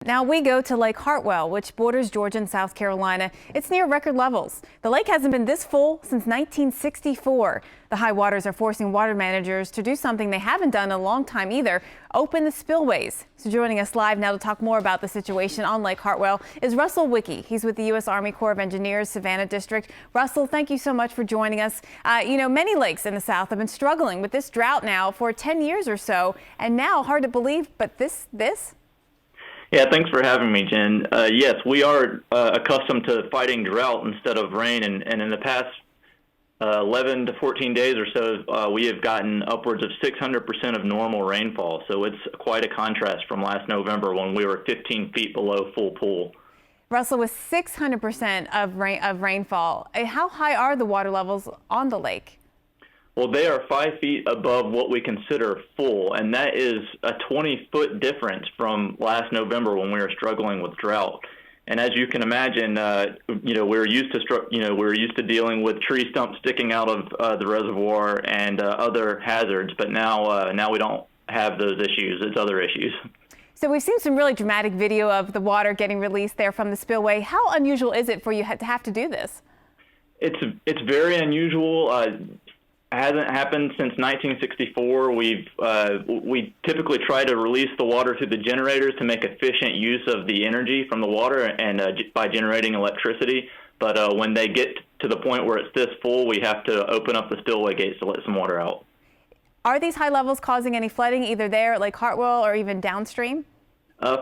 Now we go to Lake Hartwell, which borders Georgia and South Carolina. It's near record levels. The lake hasn't been this full since 1964. The high waters are forcing water managers to do something they haven't done in a long time either, open the spillways. So joining us live now to talk more about the situation on Lake Hartwell is Russell Wicke. He's with the U.S. Army Corps of Engineers, Savannah District. Russell, thank you so much for joining us. Many lakes in the South have been struggling with this drought now for 10 years or so, and now hard to believe, but this? Yeah, thanks for having me, Jen. Yes, we are accustomed to fighting drought instead of rain, and in the past 11 to 14 days or so, we have gotten upwards of 600% of normal rainfall. So it's quite a contrast from last November when we were 15 feet below full pool. Russell, with 600% of rainfall, how high are the water levels on the lake? Well, they are 5 feet above what we consider full, and that is a 20-foot difference from last November when we were struggling with drought. And as you can imagine, we're used to dealing with tree stumps sticking out of the reservoir and other hazards, but now we don't have those issues. It's other issues. So we've seen some really dramatic video of the water getting released there from the spillway. How unusual is it for you to have to do this? It's very unusual. Hasn't happened since 1964. We typically try to release the water through the generators to make efficient use of the energy from the water and by generating electricity. But when they get to the point where it's this full, we have to open up the spillway gates to let some water out. Are these high levels causing any flooding either there at Lake Hartwell or even downstream?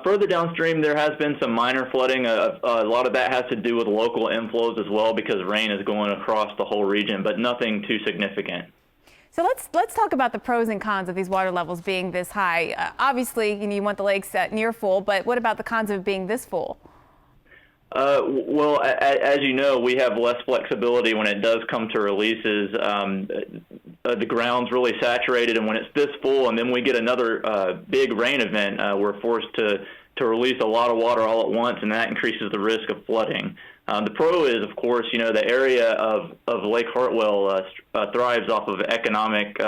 Further downstream, there has been some minor flooding. A lot of that has to do with local inflows as well because rain is going across the whole region, but nothing too significant. So let's talk about the pros and cons of these water levels being this high. Obviously, you want the lakes near full, but what about the cons of being this full? Well, as you know, we have less flexibility when it does come to releases. The ground's really saturated, and when it's this full and then we get another big rain event, we're forced to release a lot of water all at once, and that increases the risk of flooding. The pro is, of course, the area of Lake Hartwell thrives off of economic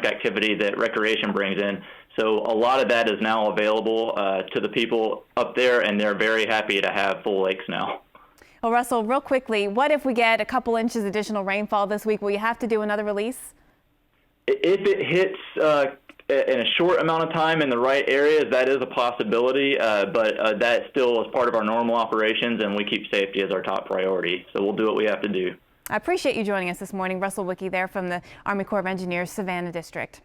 activity that recreation brings in. So a lot of that is now available to the people up there, and they're very happy to have full lakes now. Well, Russell, real quickly, what if we get a couple inches additional rainfall this week? Will you have to do another release? If it hits in a short amount of time in the right areas, that is a possibility, but that still is part of our normal operations, and we keep safety as our top priority. So we'll do what we have to do. I appreciate you joining us this morning. Russell Wicke there from the Army Corps of Engineers, Savannah District.